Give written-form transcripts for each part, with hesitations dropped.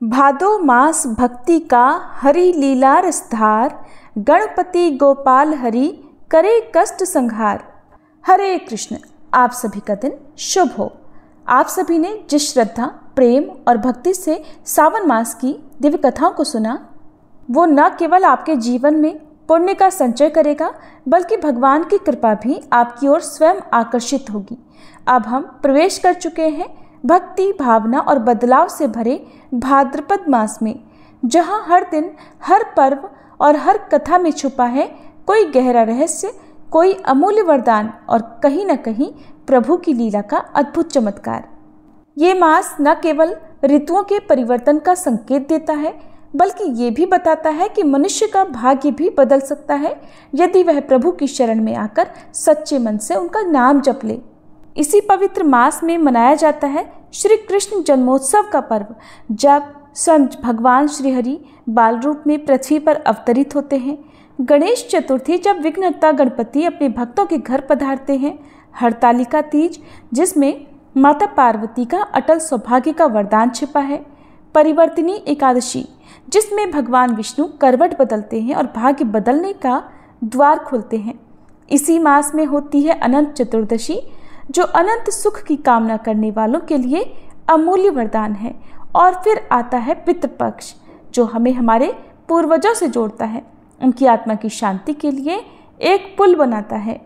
भादो मास भक्ति का हरि लीला रसधार, गणपति गोपाल हरि करे कष्ट संहार। हरे कृष्ण। आप सभी का दिन शुभ हो। आप सभी ने जिस श्रद्धा, प्रेम और भक्ति से सावन मास की दिव्य कथाओं को सुना, वो न केवल आपके जीवन में पुण्य का संचय करेगा, बल्कि भगवान की कृपा भी आपकी ओर स्वयं आकर्षित होगी। अब हम प्रवेश कर चुके हैं भक्ति, भावना और बदलाव से भरे भाद्रपद मास में, जहाँ हर दिन, हर पर्व और हर कथा में छुपा है कोई गहरा रहस्य, कोई अमूल्य वरदान और कहीं न कहीं प्रभु की लीला का अद्भुत चमत्कार। ये मास न केवल ऋतुओं के परिवर्तन का संकेत देता है, बल्कि ये भी बताता है कि मनुष्य का भाग्य भी बदल सकता है यदि वह प्रभु की शरण में आकर सच्चे मन से उनका नाम जप ले। इसी पवित्र मास में मनाया जाता है श्री कृष्ण जन्मोत्सव का पर्व, जब संत भगवान श्रीहरि बाल रूप में पृथ्वी पर अवतरित होते हैं। गणेश चतुर्थी, जब विघ्नहर्ता गणपति अपने भक्तों के घर पधारते हैं। हरतालिका तीज, जिसमें माता पार्वती का अटल सौभाग्य का वरदान छिपा है। परिवर्तिनी एकादशी, जिसमें भगवान विष्णु करवट बदलते हैं और भाग्य बदलने का द्वार खोलते हैं। इसी मास में होती है अनंत चतुर्दशी, जो अनंत सुख की कामना करने वालों के लिए अमूल्य वरदान है। और फिर आता है पितृपक्ष, जो हमें हमारे पूर्वजों से जोड़ता है, उनकी आत्मा की शांति के लिए एक पुल बनाता है।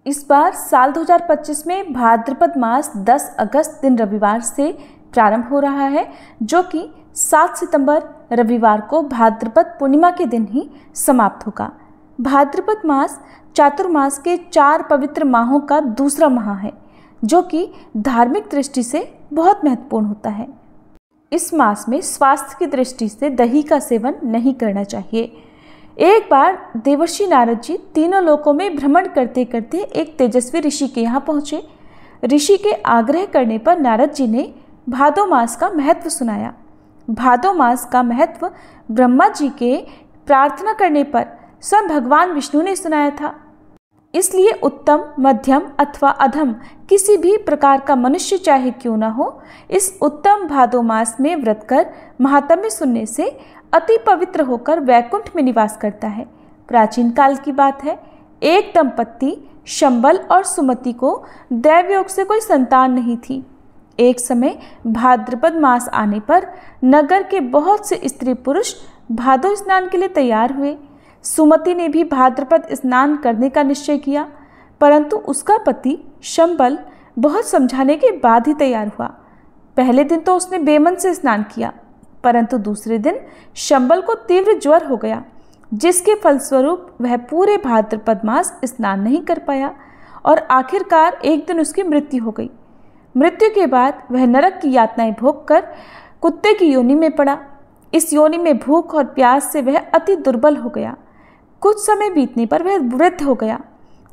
इस बार साल 2025 में भाद्रपद मास 10 अगस्त दिन रविवार से प्रारंभ हो रहा है, जो कि 7 सितंबर रविवार को भाद्रपद पूर्णिमा के दिन ही समाप्त होगा। भाद्रपद मास चातुर्मास के 4 पवित्र माहों का दूसरा माह है, जो कि धार्मिक दृष्टि से बहुत महत्वपूर्ण होता है। इस मास में स्वास्थ्य की दृष्टि से दही का सेवन नहीं करना चाहिए। एक बार देवर्षि नारद जी तीनों लोकों में भ्रमण करते करते एक तेजस्वी ऋषि के यहाँ पहुँचे। ऋषि के आग्रह करने पर नारद जी ने भादो मास का महत्व सुनाया। भादो मास का महत्व ब्रह्मा जी के प्रार्थना करने पर स्वयं भगवान विष्णु ने सुनाया था। इसलिए उत्तम, मध्यम अथवा अधम किसी भी प्रकार का मनुष्य चाहे क्यों न हो, इस उत्तम भादो मास में व्रत कर महात्म्य सुनने से अति पवित्र होकर वैकुंठ में निवास करता है। प्राचीन काल की बात है, एक दंपत्ति शंबल और सुमति को दैवयोग से कोई संतान नहीं थी। एक समय भाद्रपद मास आने पर नगर के बहुत से स्त्री पुरुष भादो स्नान के लिए तैयार हुए। सुमति ने भी भाद्रपद स्नान करने का निश्चय किया, परंतु उसका पति शंबल बहुत समझाने के बाद ही तैयार हुआ। पहले दिन तो उसने बेमन से स्नान किया, परंतु दूसरे दिन शंबल को तीव्र ज्वर हो गया, जिसके फलस्वरूप वह पूरे भाद्रपद मास स्नान नहीं कर पाया और आखिरकार एक दिन उसकी मृत्यु हो गई। मृत्यु के बाद वह नरक की यातनाएं भोगकर कुत्ते की योनि में पड़ा। इस योनि में भूख और प्यास से वह अति दुर्बल हो गया। कुछ समय बीतने पर वह वृद्ध हो गया,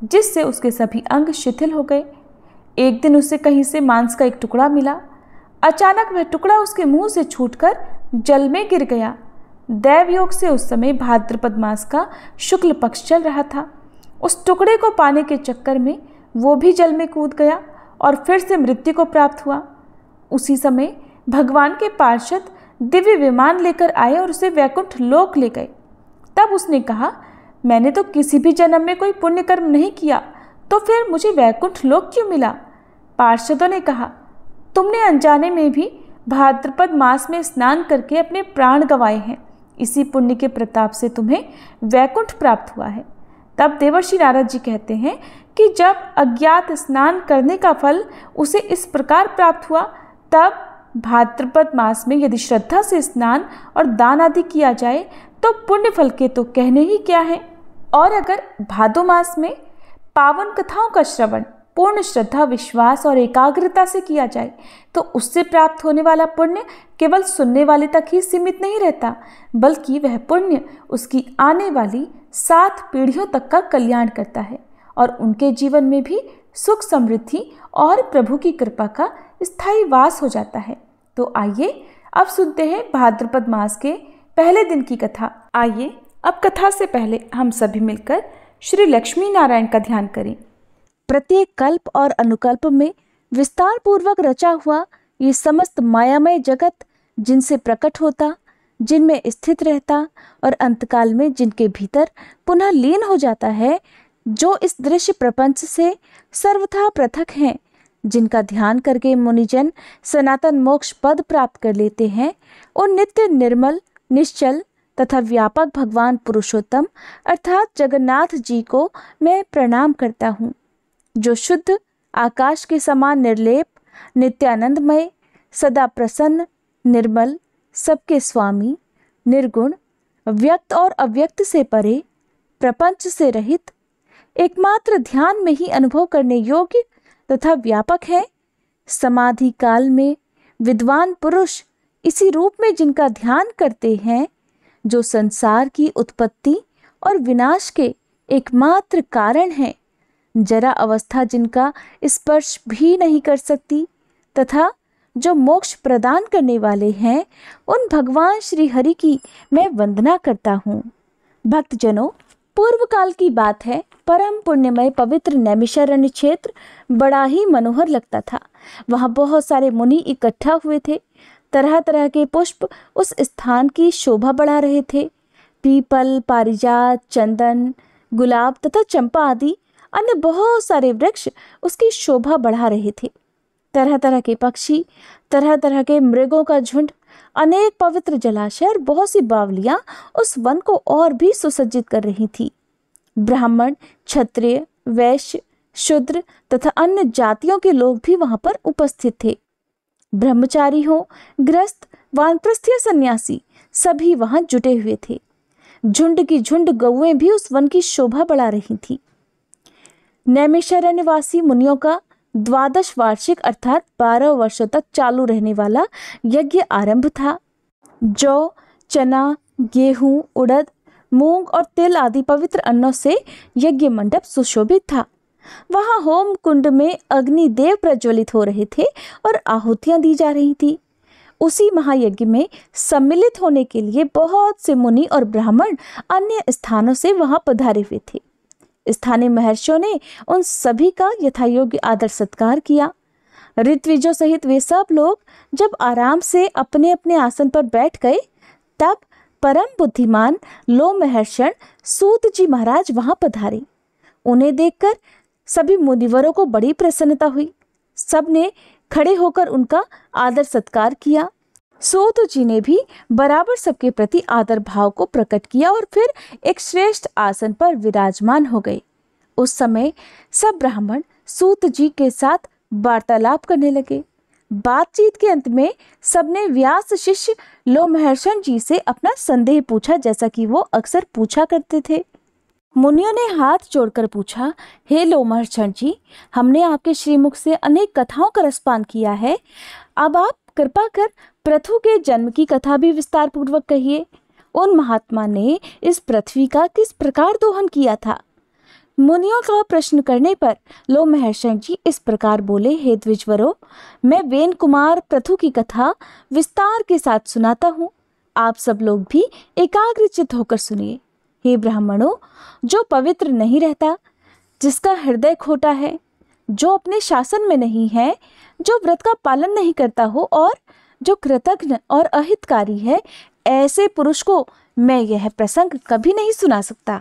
जिससे उसके सभी अंग शिथिल हो गए। एक दिन उसे कहीं से मांस का एक टुकड़ा मिला। अचानक वह टुकड़ा उसके मुंह से छूटकर जल में गिर गया। दैवयोग से उस समय भाद्रपद मास का शुक्ल पक्ष चल रहा था। उस टुकड़े को पाने के चक्कर में वो भी जल में कूद गया और फिर से मृत्यु को प्राप्त हुआ। उसी समय भगवान के पार्षद दिव्य विमान लेकर आए और उसे वैकुंठ लोक ले गए। तब उसने कहा, मैंने तो किसी भी जन्म में कोई पुण्य कर्म नहीं किया, तो फिर मुझे वैकुंठ लोक क्यों मिला? पार्षदों ने कहा, तुमने अनजाने में भी भाद्रपद मास में स्नान करके अपने प्राण गंवाए हैं। इसी पुण्य के प्रताप से तुम्हें वैकुंठ प्राप्त हुआ है। तब देवर्षि नारद जी कहते हैं कि जब अज्ञात स्नान करने का फल उसे इस प्रकार प्राप्त हुआ, तब भाद्रपद मास में यदि श्रद्धा से स्नान और दान आदि किया जाए तो पुण्य फल के तो कहने ही क्या है। और अगर भादो मास में पावन कथाओं का श्रवण पूर्ण श्रद्धा, विश्वास और एकाग्रता से किया जाए तो उससे प्राप्त होने वाला पुण्य केवल सुनने वाले तक ही सीमित नहीं रहता, बल्कि वह पुण्य उसकी आने वाली 7 पीढ़ियों तक का कल्याण करता है और उनके जीवन में भी सुख, समृद्धि और प्रभु की कृपा का स्थायी वास हो जाता है। तो आइए अब सुनते हैं भाद्रपद मास के पहले दिन की कथा। आइए अब कथा से पहले हम सभी मिलकर श्री लक्ष्मी नारायण का ध्यान करें। प्रत्येक कल्प और अनुकल्प में विस्तार पूर्वक रचा हुआ ये समस्त मायामय जगत जिनसे प्रकट होता, जिनमें स्थित रहता और अंतकाल में जिनके भीतर पुनः लीन हो जाता है, जो इस दृश्य प्रपंच से सर्वथा पृथक हैं, जिनका ध्यान करके मुनिजन सनातन मोक्ष पद प्राप्त कर लेते हैं, उन नित्य निर्मल, निश्चल तथा व्यापक भगवान पुरुषोत्तम अर्थात जगन्नाथ जी को मैं प्रणाम करता हूँ, जो शुद्ध आकाश के समान निर्लेप, नित्यानंदमय, सदा प्रसन्न, निर्मल, सबके स्वामी, निर्गुण, व्यक्त और अव्यक्त से परे, प्रपंच से रहित, एकमात्र ध्यान में ही अनुभव करने योग्य तथा व्यापक है। समाधि काल में विद्वान पुरुष इसी रूप में जिनका ध्यान करते हैं, जो संसार की उत्पत्ति और विनाश के एकमात्र कारण हैं, जरा अवस्था जिनका स्पर्श भी नहीं कर सकती तथा जो मोक्ष प्रदान करने वाले हैं, उन भगवान श्री हरि की मैं वंदना करता हूँ। भक्तजनों, पूर्व काल की बात है, परम पुण्यमय पवित्र नैमिषारण्य क्षेत्र बड़ा ही मनोहर लगता था। वहाँ बहुत सारे मुनि इकट्ठा हुए थे। तरह तरह के पुष्प उस स्थान की शोभा बढ़ा रहे थे। पीपल, पारिजात, चंदन, गुलाब तथा चंपा आदि अन्य बहुत सारे वृक्ष उसकी शोभा बढ़ा रहे थे। तरह तरह के पक्षी, तरह तरह के मृगों का झुंड, अनेक पवित्र जलाशय और बहुत सी बावलियां उस वन को और भी सुसज्जित कर रही थी। ब्राह्मण, क्षत्रिय, वैश्य, शूद्र तथा अन्य जातियों के लोग भी वहां पर उपस्थित थे। ब्रह्मचारी हो, गृहस्थ, वानप्रस्थीय सन्यासी सभी वहां जुटे हुए थे। झुंड की झुंड गौएं भी उस वन की शोभा बढ़ा रही थी। नैमिषारण्यवासी मुनियों का 12 वार्षिक अर्थात 12 वर्षों तक चालू रहने वाला यज्ञ आरंभ था। जौ, चना, गेहूं, उड़द, मूंग और तिल आदि पवित्र अन्नों से यज्ञ मंडप सुशोभित था। वहां होम कुंड में अग्नि देव प्रज्वलित हो रहे थे और आहुतियां दी जा रही थी। उसी महायज्ञ में सम्मिलित होने के लिए बहुत से मुनि और ब्राह्मण अन्य स्थानों से वहां पधारे हुए थे। स्थानीय महर्षियों ने उन सभी का यथायोग्य आदर सत्कार किया। ऋत्विजों सहित वे सब लोग जब आराम से अपने अपने आसन पर बैठ गए, तब परम बुद्धिमान लोमहर्षण सूत जी महाराज वहां पधारे। उन्हें देखकर सभी मुनिवरों को बड़ी प्रसन्नता हुई। सबने खड़े होकर उनका आदर सत्कार किया। सूत जी ने भी बराबर सबके प्रति आदर भाव को प्रकट किया और फिर एक श्रेष्ठ आसन पर विराजमान हो गए। उस समय सब ब्राह्मण सूत जी के साथ वार्तालाप करने लगे। बातचीत के अंत में सबने व्यास शिष्य लोमहर्षण जी से अपना संदेह पूछा, जैसा कि वो अक्सर पूछा करते थे। मुनियों ने हाथ जोड़कर पूछा, हे लोमहर्षण जी, हमने आपके श्रीमुख से अनेक कथाओं का रसपान किया है। अब आप कृपा कर पृथु के जन्म की कथा भी विस्तार पूर्वक कहिए। उन महात्मा ने इस पृथ्वी का किस प्रकार दोहन किया था? मुनियों का प्रश्न करने पर लोमहर्षण जी इस प्रकार बोले, हे द्विजवरों, मैं वेन कुमार पृथु की कथा विस्तार के साथ सुनाता हूँ। आप सब लोग भी एकाग्रचित्त होकर सुनिए। हे ब्राह्मणों, जो पवित्र नहीं रहता, जिसका हृदय खोटा है, जो अपने शासन में नहीं है, जो व्रत का पालन नहीं करता हो और जो कृतघ्न और अहितकारी है, ऐसे पुरुष को मैं यह प्रसंग कभी नहीं सुना सकता।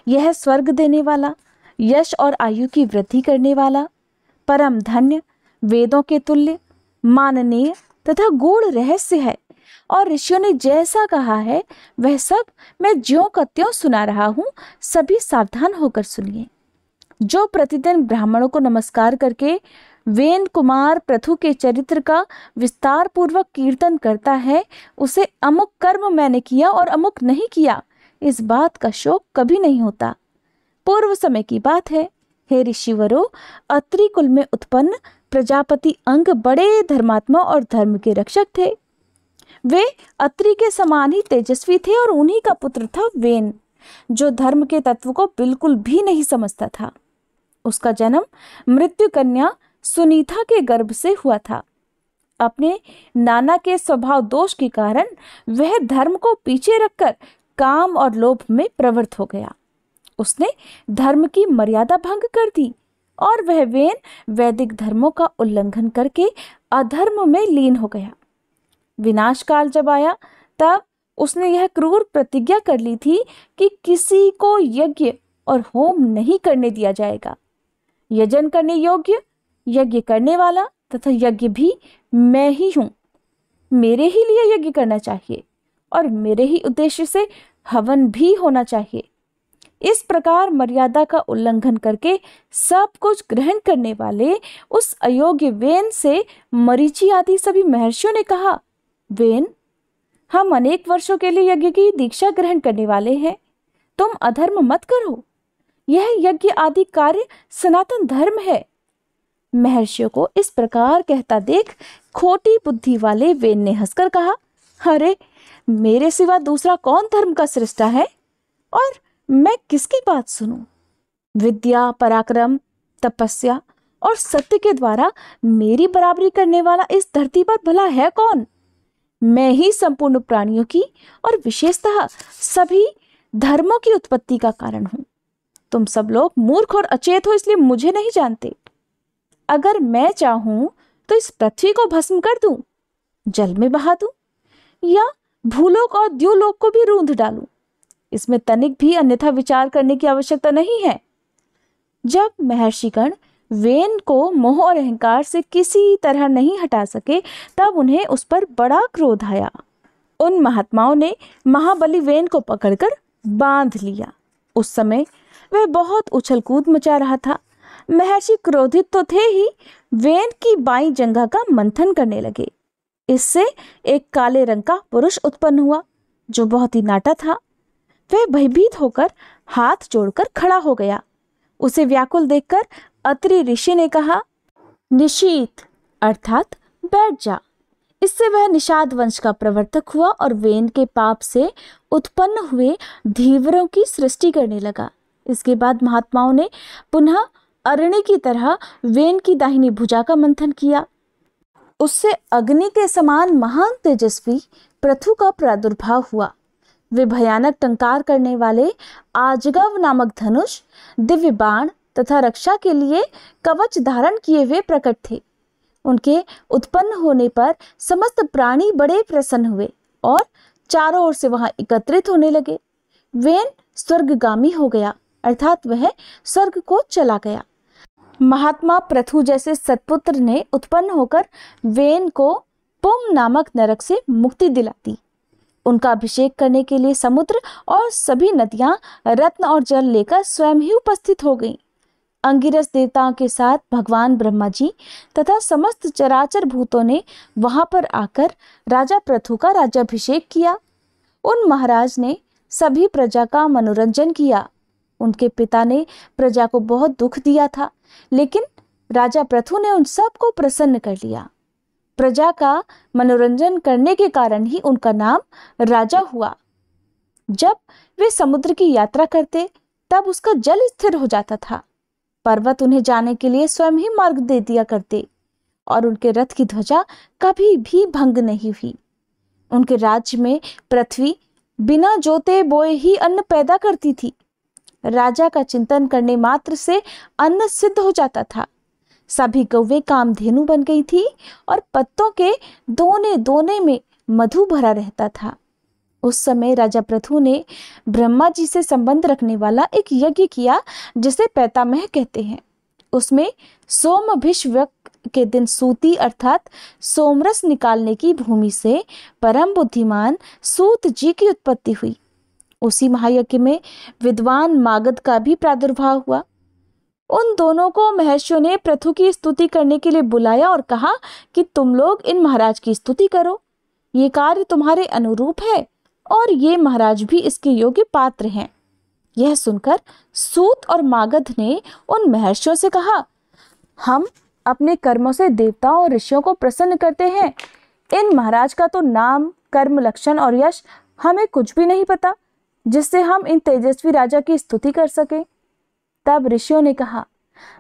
यह स्वर्ग देने वाला, यश और आयु की वृद्धि करने वाला, परम धन्य, वेदों के तुल्य, माननीय तथा गूढ़ रहस्य है और ऋषियों ने जैसा कहा है वह सब मैं ज्यों का त्यों सुना रहा हूँ। सभी सावधान होकर सुनिए। जो प्रतिदिन ब्राह्मणों को नमस्कार करके वेन कुमार पृथु के चरित्र का विस्तार पूर्वक कीर्तन करता है, उसे अमुक कर्म मैंने किया और अमुक नहीं किया, इस बात का शोक कभी नहीं होता। पूर्व समय की बात है, हे ऋषिवरों, अत्रि कुल में उत्पन्न प्रजापति अंग बड़े धर्मात्मा और धर्म के रक्षक थे। वे अत्रि के समान ही तेजस्वी थे और उन्हीं का पुत्र था वेन, जो धर्म के तत्व को बिल्कुल भी नहीं समझता था। उसका जन्म मृत्यु कन्या सुनीता के गर्भ से हुआ था। अपने नाना के स्वभाव दोष के कारण वह धर्म को पीछे रखकर काम और लोभ में प्रवृत्त हो गया। उसने धर्म की मर्यादा भंग कर दी और वह वेन वैदिक धर्मों का उल्लंघन करके अधर्म में लीन हो गया। विनाश काल जब आया तब उसने यह क्रूर प्रतिज्ञा कर ली थी कि किसी को यज्ञ और होम नहीं करने दिया जाएगा। यजन करने योग्य, यज्ञ करने वाला तथा यज्ञ भी मैं ही हूं। मेरे ही लिए यज्ञ करना चाहिए और मेरे ही उद्देश्य से हवन भी होना चाहिए। इस प्रकार मर्यादा का उल्लंघन करके सब कुछ ग्रहण करने वाले उस अयोग्य वेन से मरीचि आदि सभी महर्षियों ने कहा, वेन, हम अनेक वर्षों के लिए यज्ञ की दीक्षा ग्रहण करने वाले हैं, तुम अधर्म मत करो। यह यज्ञ आदि कार्य सनातन धर्म है। महर्षियों को इस प्रकार कहता देख खोटी बुद्धि वाले वेन ने हंसकर कहा, अरे, मेरे सिवा दूसरा कौन धर्म का सृष्टा है और मैं किसकी बात सुनूं? विद्या, पराक्रम, तपस्या और सत्य के द्वारा मेरी बराबरी करने वाला इस धरती पर भला है कौन? मैं ही संपूर्ण प्राणियों की और विशेषतः सभी धर्मों की उत्पत्ति का कारण हूं। तुम सब लोग मूर्ख और अचेत हो, इसलिए मुझे नहीं जानते। अगर मैं चाहूं तो इस पृथ्वी को भस्म कर दूं, जल में बहा दूं या भूलोक और द्युलोक को भी रूंध डालूं। इसमें तनिक भी अन्यथा विचार करने की आवश्यकता नहीं है। जब महर्षिगण वेन को मोह और अहंकार से किसी तरह नहीं हटा सके तब उन्हें उस पर बड़ा क्रोध आया। उन महात्माओं ने महाबली वेन को पकड़कर बांध लिया। उस समय वह बहुत उछल कूद मचा रहा था। महर्षि क्रोधित तो थे ही, वेन की बाईं जंघा का मंथन करने लगे। इससे एक काले रंग का पुरुष उत्पन्न हुआ जो बहुत ही नाटा था। वह भयभीत होकर हाथ जोड़कर खड़ा हो गया। उसे व्याकुल देखकर अत्रि ऋषि ने कहा, निशीत अर्थात बैठ जा। इससे वह निषाद वंश का प्रवर्तक हुआ और वेन के पाप से उत्पन्न हुए धीवरों की सृष्टि करने लगा। इसके बाद महात्माओं ने पुनः अरण्य की तरह वेन की दाहिनी भुजा का मंथन किया। उससे अग्नि के समान महान तेजस्वी पृथु का प्रादुर्भाव हुआ। वे भयानक टंकार करने वाले आजगव नामक धनुष, दिव्य बाण तथा रक्षा के लिए कवच धारण किए हुए प्रकट थे। उनके उत्पन्न होने पर समस्त प्राणी बड़े प्रसन्न हुए और चारों ओर से वहां एकत्रित होने लगे। वेन स्वर्गगामी हो गया, अर्थात वह स्वर्ग को चला गया। महात्मा पृथु जैसे सत्पुत्र ने उत्पन्न होकर वेन को पुम नामक नरक से मुक्ति दिला दी। उनका अभिषेक करने के लिए समुद्र और सभी नदियां रत्न और जल लेकर स्वयं ही उपस्थित हो गईं। अंगिरस देवताओं के साथ भगवान ब्रह्मा जी तथा समस्त चराचर भूतों ने वहां पर आकर राजा पृथु का राज्याभिषेक किया। उन महाराज ने सभी प्रजा का मनोरंजन किया। उनके पिता ने प्रजा को बहुत दुख दिया था, लेकिन राजा पृथु ने उन सबको प्रसन्न कर लिया। प्रजा का मनोरंजन करने के कारण ही उनका नाम राजा हुआ। जब वे समुद्र की यात्रा करते तब उसका जल स्थिर हो जाता था। पर्वत उन्हें जाने के लिए स्वयं ही मार्ग दे दिया करते और उनके रथ की ध्वजा कभी भी भंग नहीं हुई। उनके राज्य में पृथ्वी बिना जोते बोए ही अन्न पैदा करती थी। राजा का चिंतन करने मात्र से अन्न सिद्ध हो जाता था। सभी गौवें कामधेनु बन गई थी और पत्तों के दोने दोने में मधु भरा रहता था। उस समय राजा पृथु ने ब्रह्मा जी से संबंध रखने वाला एक यज्ञ किया जिसे पैतामह कहते हैं। उसमें सोमभिषवक के दिन सूती अर्थात सोमरस निकालने की भूमि से परम बुद्धिमान सूत जी की उत्पत्ति हुई। उसी महायज्ञ में विद्वान मागध का भी प्रादुर्भाव हुआ। उन दोनों को महर्षियों ने पृथु की स्तुति करने के लिए बुलाया और कहा कि तुम लोग इन महाराज की स्तुति करो, ये कार्य तुम्हारे अनुरूप है और ये महाराज भी इसके योग्य पात्र हैं। यह सुनकर सूत और मागध ने उन महर्षियों से कहा, हम अपने कर्मों से देवताओं और ऋषियों को प्रसन्न करते हैं। इन महाराज का तो नाम, कर्म, लक्षण और यश हमें कुछ भी नहीं पता जिससे हम इन तेजस्वी राजा की स्तुति कर सके। तब ऋषियों ने कहा,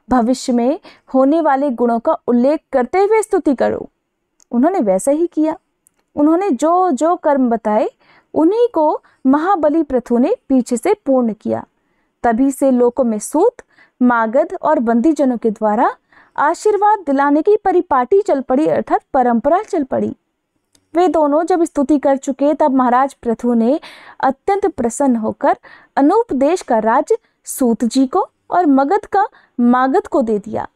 भविष्य में होने वाले गुणों का उल्लेख करते हुए स्तुति करो। उन्होंने वैसा ही किया। उन्होंने जो जो कर्म बताए उन्हीं को महाबली पृथु ने पीछे से पूर्ण किया। तभी से लोकों में सूत, मागध और बंदीजनों के द्वारा आशीर्वाद दिलाने की परिपाटी चल पड़ी, अर्थात परंपरा चल पड़ी। वे दोनों जब स्तुति कर चुके तब महाराज पृथु ने अत्यंत प्रसन्न होकर अनूप देश का राज्य सूत जी को और मगध का मागध को दे दिया।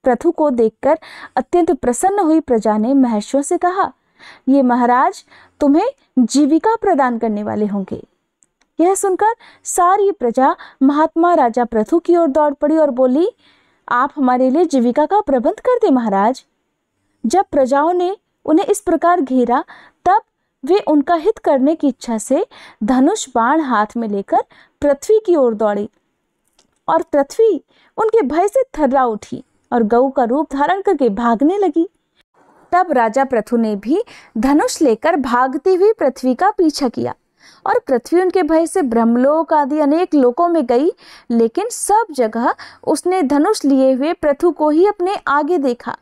पृथु को देखकर अत्यंत प्रसन्न हुई प्रजा ने महर्षियों से कहा, ये महाराज तुम्हें जीविका प्रदान करने वाले होंगे। यह सुनकर सारी प्रजा महात्मा राजा पृथु की ओर दौड़ पड़ी और बोली, आप हमारे लिए जीविका का प्रबंध कर दे महाराज। जब प्रजाओं ने उन्हें इस प्रकार घेरा तब वे उनका हित करने की इच्छा से धनुष बाण हाथ में लेकर पृथ्वी की ओर दौड़े और पृथ्वी उनके भय से थर्रा उठी और गऊ का रूप धारण करके भागने लगी। तब राजा पृथु ने भी धनुष लेकर भागती हुई पृथ्वी का पीछा किया और पृथ्वी उनके भय से ब्रह्मलोक आदि अनेक लोकों में गई, लेकिन सब जगह उसने धनुष लिए हुए पृथु को ही अपने आगे देखा।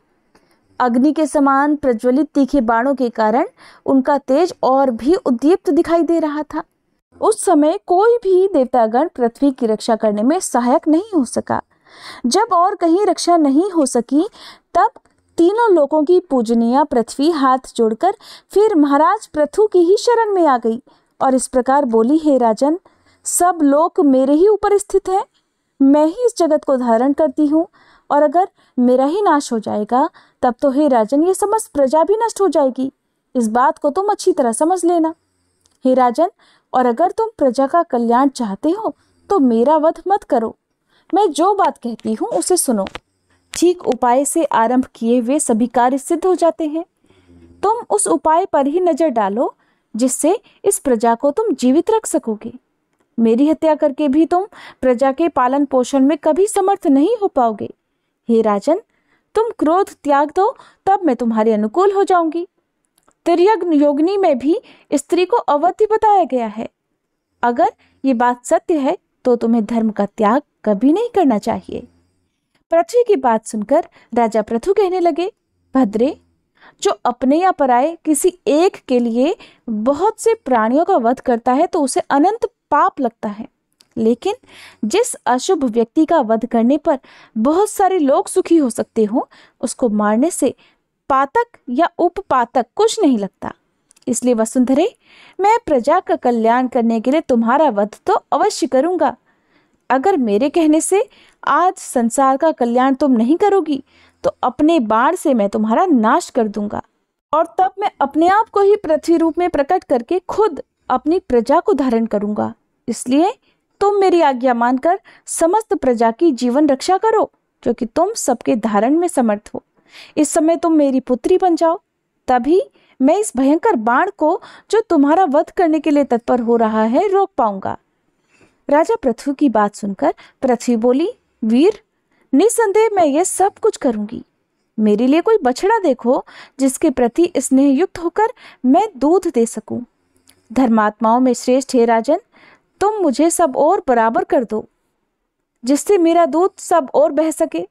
अग्नि के समान प्रज्वलित तीखे बाणों के कारण उनका तेज और भी उद्दीप्त दिखाई दे रहा था। उस समय कोई भी देवतागण पृथ्वी की रक्षा करने में सहायक नहीं हो सका। जब और कहीं रक्षा नहीं हो सकी तब तीनों लोकों की पूजनीय पृथ्वी हाथ जोड़कर फिर महाराज पृथु की ही शरण में आ गई और इस प्रकार बोली, हे राजन, सब लोक मेरे ही ऊपर स्थित है। मैं ही इस जगत को धारण करती हूँ और अगर मेरा ही नाश हो जाएगा तब तो हे राजन ये समस्त प्रजा भी नष्ट हो जाएगी। इस बात को तुम अच्छी तरह समझ लेना। हे राजन, और अगर तुम प्रजा का कल्याण चाहते हो तो मेरा वध मत करो। मैं जो बात कहती हूँ उसे सुनो। ठीक उपाय से आरंभ किए वे सभी कार्य सिद्ध हो जाते हैं। तुम उस उपाय पर ही नजर डालो जिससे इस प्रजा को तुम जीवित रख सकोगे। मेरी हत्या करके भी तुम प्रजा के पालन पोषण में कभी समर्थ नहीं हो पाओगे। हे राजन, तुम क्रोध त्याग दो तब मैं तुम्हारे अनुकूल हो जाऊंगी। तिर्यग्न योगिनी में भी स्त्री को अवधि बताया गया है। अगर ये बात सत्य है तो तुम्हें धर्म का त्याग कभी नहीं करना चाहिए। पृथ्वी की बात सुनकर राजा पृथु कहने लगे, भद्रे, जो अपने या पराये किसी एक के लिए बहुत से प्राणियों का वध करता है तो उसे अनंत पाप लगता है, लेकिन जिस अशुभ व्यक्ति का वध करने पर बहुत सारे लोग सुखी हो सकते हो उसको मारने से पातक या उपपातक कुछ नहीं लगता। इसलिए वसुंधरे, मैं प्रजा का कल्याण करने के लिए तुम्हारा वध तो अवश्य करूंगा। अगर मेरे कहने से आज संसार का कल्याण तुम नहीं करोगी तो अपने बाण से मैं तुम्हारा नाश कर दूंगा और तब मैं अपने आप को ही पृथ्वी रूप में प्रकट करके खुद अपनी प्रजा को धारण करूंगा। इसलिए तुम मेरी आज्ञा मानकर समस्त प्रजा की जीवन रक्षा करो, क्योंकि तुम सबके धारण में समर्थ हो। इस समय तुम मेरी पुत्री बन जाओ, तभी मैं इस भयंकर बाण को जो तुम्हारा वध करने के लिए तत्पर हो रहा है रोक पाऊंगा। राजा पृथु की बात सुनकर पृथ्वी बोली, वीर, निसंदेह मैं ये सब कुछ करूंगी। मेरे लिए कोई बछड़ा देखो जिसके प्रति स्नेह युक्त होकर मैं दूध दे सकूं। धर्मात्माओं में श्रेष्ठ हे राजन, तुम मुझे सब और बराबर कर दो जिससे मेरा दूध सब और बह सके।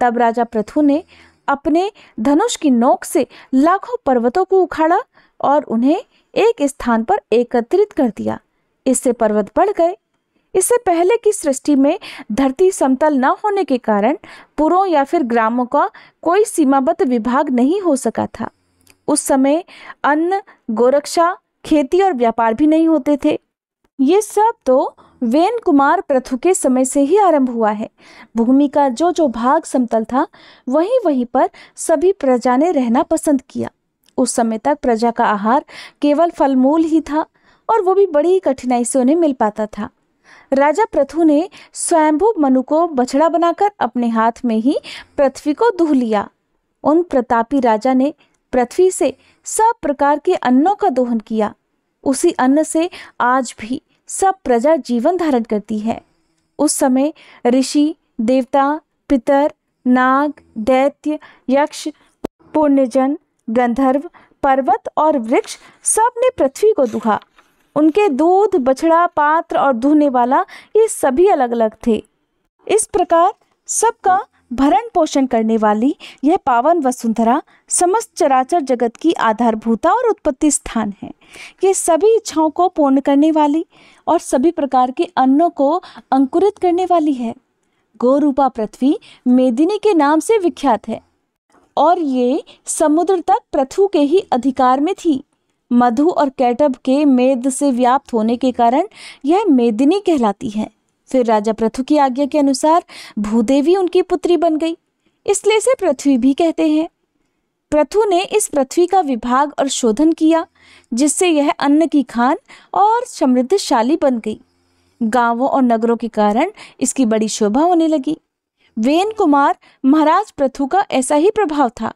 तब राजा पृथु ने अपने धनुष की नोक से लाखों पर्वतों को उखाड़ा और उन्हें एक स्थान पर एकत्रित कर दिया। इससे पर्वत बढ़ गए। इससे पहले की सृष्टि में धरती समतल न होने के कारण पुरों या फिर ग्रामों का कोई सीमाबद्ध विभाग नहीं हो सका था। उस समय अन्न, गोरक्षा, खेती और व्यापार भी नहीं होते थे। ये सब तो वेन कुमार पृथु के समय से ही आरंभ हुआ है। भूमि का जो जो भाग समतल था वहीं वहीं पर सभी प्रजा ने रहना पसंद किया। उस समय तक प्रजा का आहार केवल फलमूल ही था और वो भी बड़ी कठिनाई से उन्हें मिल पाता था। राजा पृथु ने स्वयंभू मनु को बछड़ा बनाकर अपने हाथ में ही पृथ्वी को दूह लिया। उन प्रतापी राजा ने पृथ्वी से सब प्रकार के अन्नों का दोहन किया। उसी अन्न से आज भी सब प्रजा जीवन धारण करती है। उस समय ऋषि, देवता, पितर, नाग, दैत्य, यक्ष, पुण्यजन, गंधर्व, पर्वत और वृक्ष सब ने पृथ्वी को दुहा। उनके दूध, बछड़ा, पात्र और दुहने वाला ये सभी अलग अलग थे। इस प्रकार सबका भरण पोषण करने वाली यह पावन वसुंधरा समस्त चराचर जगत की आधारभूता और उत्पत्ति स्थान है। ये सभी इच्छाओं को पूर्ण करने वाली और सभी प्रकार के अन्नों को अंकुरित करने वाली है। गोरूपा पृथ्वी मेदिनी के नाम से विख्यात है। और ये समुद्र तक पृथु के ही अधिकार में थी। मधु और कैटभ के मेद से व्याप्त होने के कारण यह मेदिनी कहलाती है। फिर राजा पृथु की आज्ञा के अनुसार भूदेवी उनकी पुत्री बन गई, इसलिए इसे पृथ्वी भी कहते हैं। पृथु ने इस पृथ्वी का विभाग और शोधन किया, जिससे यह अन्न की खान और समृद्धशाली बन गई। गांवों और नगरों के कारण इसकी बड़ी शोभा होने लगी। वेन कुमार महाराज पृथु का ऐसा ही प्रभाव था।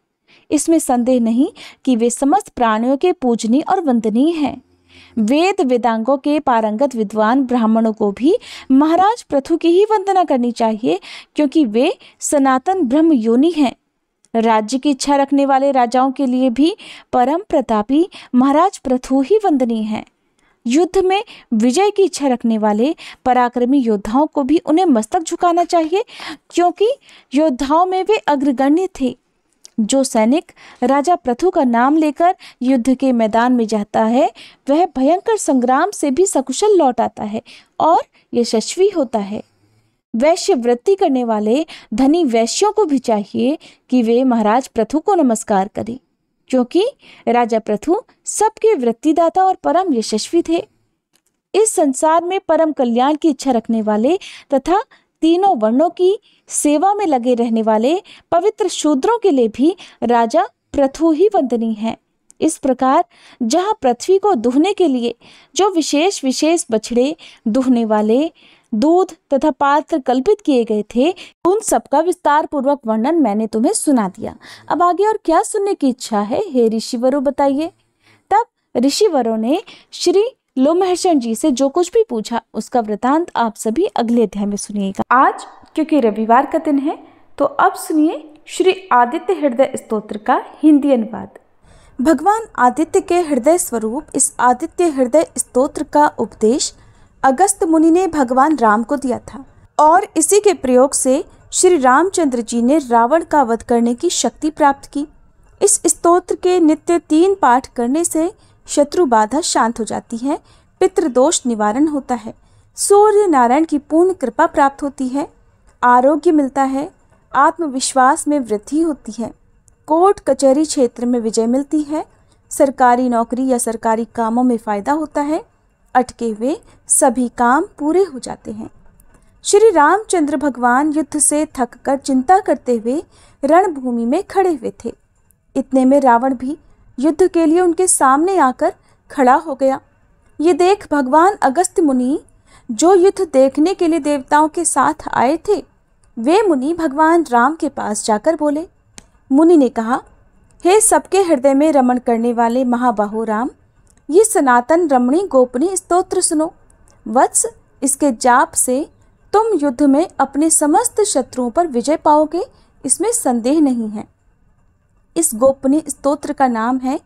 इसमें संदेह नहीं कि वे समस्त प्राणियों के पूजनीय और वंदनीय हैं। वेद वेदांगों के पारंगत विद्वान ब्राह्मणों को भी महाराज पृथु की ही वंदना करनी चाहिए, क्योंकि वे सनातन ब्रह्म योनि हैं। राज्य की इच्छा रखने वाले राजाओं के लिए भी परम प्रतापी महाराज पृथु ही वंदनीय हैं। युद्ध में विजय की इच्छा रखने वाले पराक्रमी योद्धाओं को भी उन्हें मस्तक झुकाना चाहिए, क्योंकि योद्धाओं में वे अग्रगण्य थे। जो सैनिक राजा पृथु का नाम लेकर युद्ध के मैदान में जाता है, वह भयंकर संग्राम से भी सकुशल लौट आता है और यशस्वी होता है। वैश्य वृत्ति करने वाले धनी वैश्यों को भी चाहिए कि वे महाराज पृथु को नमस्कार करें, क्योंकि राजा पृथु सबके वृत्तिदाता और परम यशस्वी थे। इस संसार में परम कल्याण की इच्छा रखने वाले तथा तीनों वर्णों की सेवा में लगे रहने वाले पवित्र शूद्रों के लिए भी राजा पृथु ही वंदनीय है। इस प्रकार जहाँ पृथ्वी को दुहने के लिए जो विशेष विशेष बछड़े दुहने वाले दूध तथा पात्र कल्पित किए गए थे, उन सबका विस्तार पूर्वक वर्णन मैंने तुम्हें सुना दिया। अब आगे और क्या सुनने की इच्छा है, हे ऋषिवरों बताइए। तब ऋषिवरों ने श्री लोमहर्षण जी से जो कुछ भी पूछा, उसका वृतांत आप सभी अगले अध्याय में सुनिएगा। आज क्योंकि रविवार का दिन है, तो अब सुनिए श्री आदित्य हृदय स्तोत्र का हिंदी अनुवाद। भगवान आदित्य के हृदय स्वरूप इस आदित्य हृदय स्तोत्र का उपदेश अगस्त मुनि ने भगवान राम को दिया था, और इसी के प्रयोग से श्री रामचंद्र जी ने रावण का वध करने की शक्ति प्राप्त की। इस स्तोत्र के नित्य 3 पाठ करने से शत्रु बाधा शांत हो जाती है, पितृदोष निवारण होता है, सूर्य नारायण की पूर्ण कृपा प्राप्त होती है, आरोग्य मिलता है, आत्मविश्वास में वृद्धि होती है, कोर्ट कचहरी क्षेत्र में विजय मिलती है, सरकारी नौकरी या सरकारी कामों में फायदा होता है, अटके हुए सभी काम पूरे हो जाते हैं। श्री रामचंद्र भगवान युद्ध से थककर चिंता करते हुए रणभूमि में खड़े हुए थे। इतने में रावण भी युद्ध के लिए उनके सामने आकर खड़ा हो गया। ये देख भगवान अगस्त्य मुनि, जो युद्ध देखने के लिए देवताओं के साथ आए थे, वे मुनि भगवान राम के पास जाकर बोले। मुनि ने कहा, हे सबके हृदय में रमण करने वाले महाबाहो राम, ये सनातन रमणी गोपनीय स्तोत्र सुनो। वत्स, इसके जाप से तुम युद्ध में अपने समस्त शत्रुओं पर विजय पाओगे, इसमें संदेह नहीं है। इस गोपनीय स्तोत्र का नाम है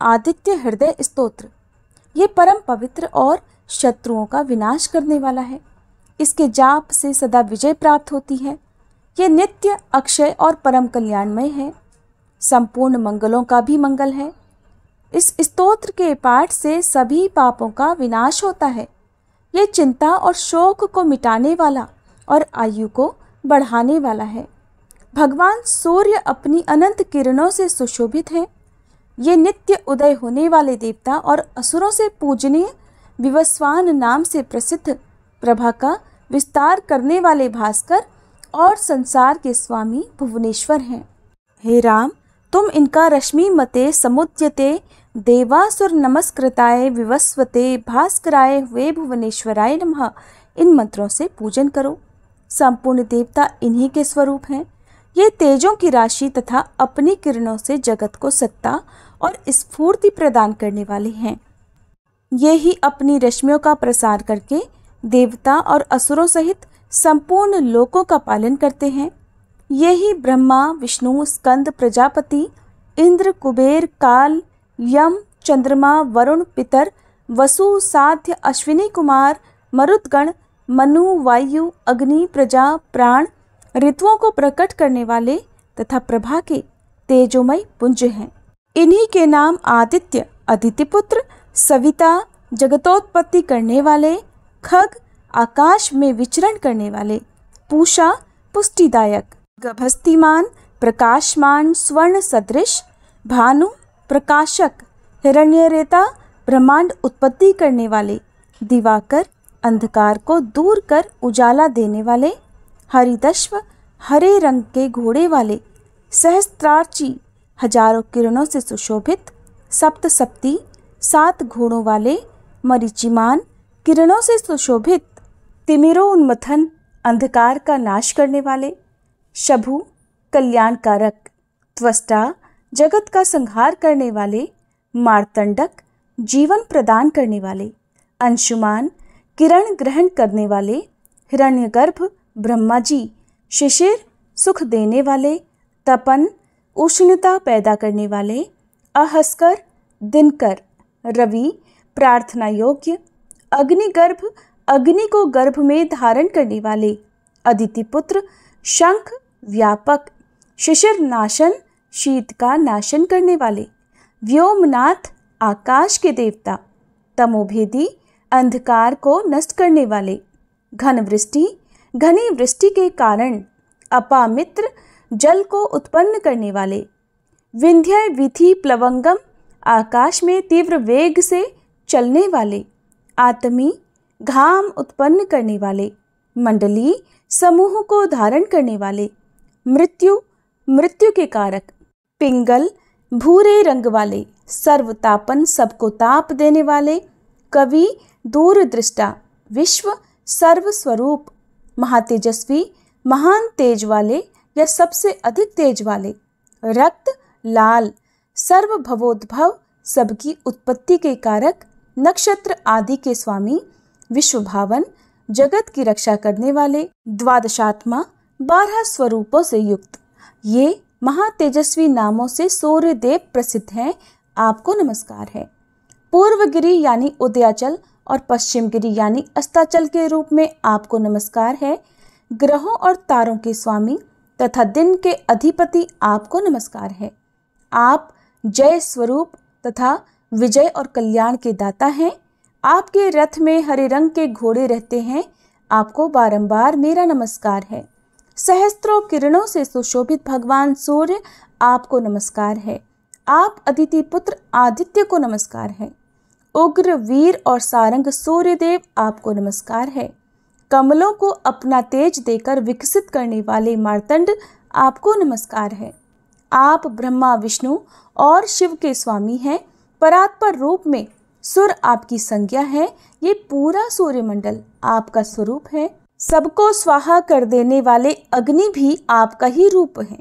आदित्य हृदय स्तोत्र। ये परम पवित्र और शत्रुओं का विनाश करने वाला है। इसके जाप से सदा विजय प्राप्त होती है। ये नित्य, अक्षय और परम कल्याणमय है। संपूर्ण मंगलों का भी मंगल है। इस स्तोत्र के पाठ से सभी पापों का विनाश होता है। ये चिंता और शोक को मिटाने वाला और आयु को बढ़ाने वाला है। भगवान सूर्य अपनी अनंत किरणों से सुशोभित हैं। ये नित्य उदय होने वाले देवता और असुरों से पूजनीय विवस्वान नाम से प्रसिद्ध प्रभा का विस्तार करने वाले भास्कर और संसार के स्वामी भुवनेश्वर हैं। हे राम, तुम इनका रश्मि मते समुद्यते देवासुर नमस्कृताय विवस्वते भास्कराय हुए भुवनेश्वराय नमः, इन मंत्रों से पूजन करो। संपूर्ण देवता इन्हीं के स्वरूप हैं। ये तेजों की राशि तथा अपनी किरणों से जगत को सत्ता और स्फूर्ति प्रदान करने वाले हैं। ये ही अपनी रश्मियों का प्रसार करके देवता और असुरों सहित संपूर्ण लोकों का पालन करते हैं। ये ही ब्रह्मा, विष्णु, स्कंद, प्रजापति, इंद्र, कुबेर, काल, यम, चंद्रमा, वरुण, पितर, वसु, साध्य, अश्विनी कुमार, मरुदगण, मनु, वायु, अग्नि, प्रजा, प्राण, ऋतुओं को प्रकट करने वाले तथा प्रभा के तेजोमय पुंज हैं। इन्हीं के नाम आदित्य, अदितिपुत्र, सविता, जगतोत्पत्ति करने वाले, खग, आकाश में विचरण करने वाले, पूषा, पुष्टिदायक, गभस्तिमान, प्रकाशमान स्वर्ण सदृश, भानु प्रकाशक, हिरण्यरेता ब्रह्मांड उत्पत्ति करने वाले, दिवाकर अंधकार को दूर कर उजाला देने वाले, हरिदश्व हरे रंग के घोड़े वाले, सहस्त्रार्ची हजारों किरणों से सुशोभित, सप्तसप्ती 7 घोड़ों वाले, मरीचिमान किरणों से सुशोभित, तिमिरोन्मथन अंधकार का नाश करने वाले, शभु कल्याणकारक, त्वष्टा जगत का संहार करने वाले, मार्तंडक जीवन प्रदान करने वाले, अंशुमान किरण ग्रहण करने वाले, हिरण्यगर्भ ब्रह्मा जी शिशिर सुख देने वाले, तपन उष्णता पैदा करने वाले, अहस्कर दिनकर, रवि प्रार्थना योग्य, अग्निगर्भ अग्नि को गर्भ में धारण करने वाले, अदिति पुत्र शंख व्यापक, शिशिर नाशन शीत का नाशन करने वाले, व्योमनाथ आकाश के देवता, तमोभेदी अंधकार को नष्ट करने वाले, घन वृष्टि घनी वृष्टि के कारण अपामित्र जल को उत्पन्न करने वाले, विंध्य विधि प्लवंगम आकाश में तीव्र वेग से चलने वाले, आत्मी घाम उत्पन्न करने वाले, मंडली समूह को धारण करने वाले, मृत्यु मृत्यु के कारक, पिंगल भूरे रंग वाले, सर्वतापन सबको ताप देने वाले, कवि दूरदृष्टा, विश्व सर्वस्वरूप, महातेजस्वी महान तेज वाले या सबसे अधिक तेज वाले, रक्त लाल सर्वभवोद्भव सबकी उत्पत्ति के कारक, नक्षत्र आदि के स्वामी, विश्वभावन जगत की रक्षा करने वाले, द्वादशात्मा 12 स्वरूपों से युक्त, ये महातेजस्वी नामों से सूर्य देव प्रसिद्ध हैं। आपको नमस्कार है। पूर्वगिरी यानी उदयाचल और पश्चिम गिरी यानी अस्ताचल के रूप में आपको नमस्कार है। ग्रहों और तारों के स्वामी तथा दिन के अधिपति आपको नमस्कार है। आप जय स्वरूप तथा विजय और कल्याण के दाता हैं। आपके रथ में हरे रंग के घोड़े रहते हैं। आपको बारंबार मेरा नमस्कार है। सहस्त्रों किरणों से सुशोभित भगवान सूर्य आपको नमस्कार है। आप अदिति पुत्र आदित्य को नमस्कार है। उग्र वीर और सारंग सूर्य देव आपको नमस्कार है। कमलों को अपना तेज देकर विकसित करने वाले मार्तंड आपको नमस्कार है। आप ब्रह्मा विष्णु और शिव के स्वामी हैं। परात्पर रूप में सुर आपकी संज्ञा है। ये पूरा सूर्यमंडल आपका स्वरूप है। सबको स्वाहा कर देने वाले अग्नि भी आपका ही रूप है।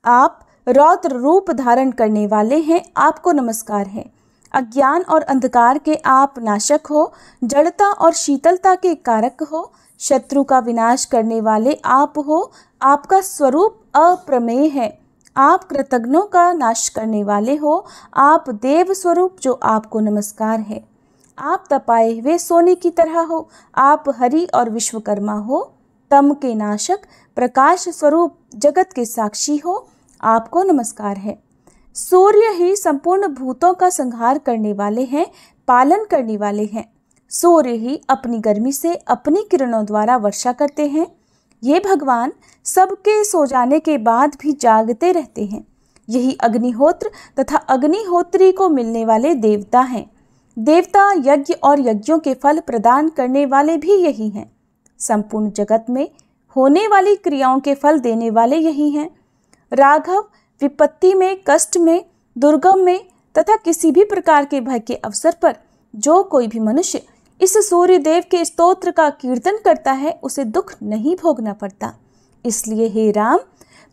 आप रौद्र रूप धारण करने वाले हैं। आपको नमस्कार है। अज्ञान और अंधकार के आप नाशक हो। जड़ता और शीतलता के कारक हो। शत्रु का विनाश करने वाले आप हो। आपका स्वरूप अप्रमेय है। आप कृतघ्नों का नाश करने वाले हो। आप देव स्वरूप जो आपको नमस्कार है। आप तपाए हुए सोने की तरह हो। आप हरि और विश्वकर्मा हो। तम के नाशक प्रकाश स्वरूप जगत के साक्षी हो। आपको नमस्कार है। सूर्य ही संपूर्ण भूतों का संहार करने वाले हैं, पालन करने वाले हैं। सूर्य ही अपनी गर्मी से अपनी किरणों द्वारा वर्षा करते हैं। ये भगवान सबके सो जाने के बाद भी जागते रहते हैं। यही अग्निहोत्र तथा अग्निहोत्री को मिलने वाले देवता हैं। देवता यज्ञ और यज्ञों के फल प्रदान करने वाले भी यही हैं। संपूर्ण जगत में होने वाली क्रियाओं के फल देने वाले यही हैं। राघव विपत्ति में, कष्ट में, दुर्गम में तथा किसी भी प्रकार के भय के अवसर पर जो कोई भी मनुष्य इस सूर्य देव के स्तोत्र का कीर्तन करता है उसे दुख नहीं भोगना पड़ता। इसलिए हे राम,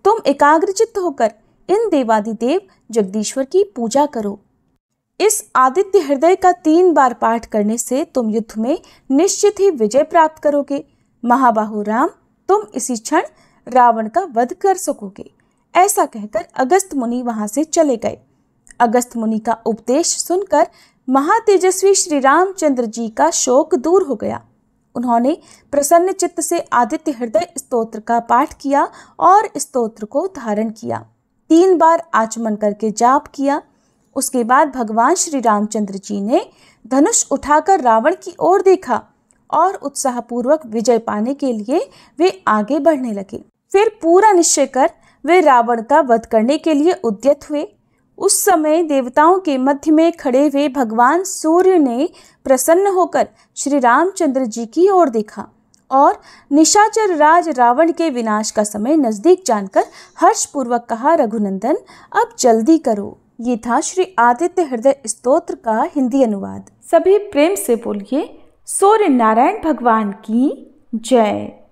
तुम एकाग्रचित्त होकर इन देवादिदेव जगदीश्वर की पूजा करो। इस आदित्य हृदय का 3 बार पाठ करने से तुम युद्ध में निश्चित ही विजय प्राप्त करोगे। महाबाहु राम, तुम इसी क्षण रावण का वध कर सकोगे। ऐसा कहकर अगस्त मुनि वहां से चले गए। अगस्त मुनि का उपदेश सुनकर महातेजस्वी श्री रामचंद्र जी का शोक दूर हो गया। उन्होंने प्रसन्न चित्त से आदित्य हृदय स्तोत्र का पाठ किया और स्तोत्र को धारण किया। 3 बार आचमन करके जाप किया। उसके बाद भगवान श्री रामचंद्र जी ने धनुष उठाकर रावण की ओर देखा और उत्साहपूर्वक विजय पाने के लिए वे आगे बढ़ने लगे। फिर पूरा निश्चय कर वे रावण का वध करने के लिए उद्यत हुए। उस समय देवताओं के मध्य में खड़े हुए भगवान सूर्य ने प्रसन्न होकर श्री रामचंद्र जी की ओर देखा और निशाचर राज रावण के विनाश का समय नजदीक जानकर हर्षपूर्वक कहा, रघुनंदन अब जल्दी करो। ये था श्री आदित्य हृदय स्तोत्र का हिंदी अनुवाद। सभी प्रेम से बोलिए सूर्य नारायण भगवान की जय।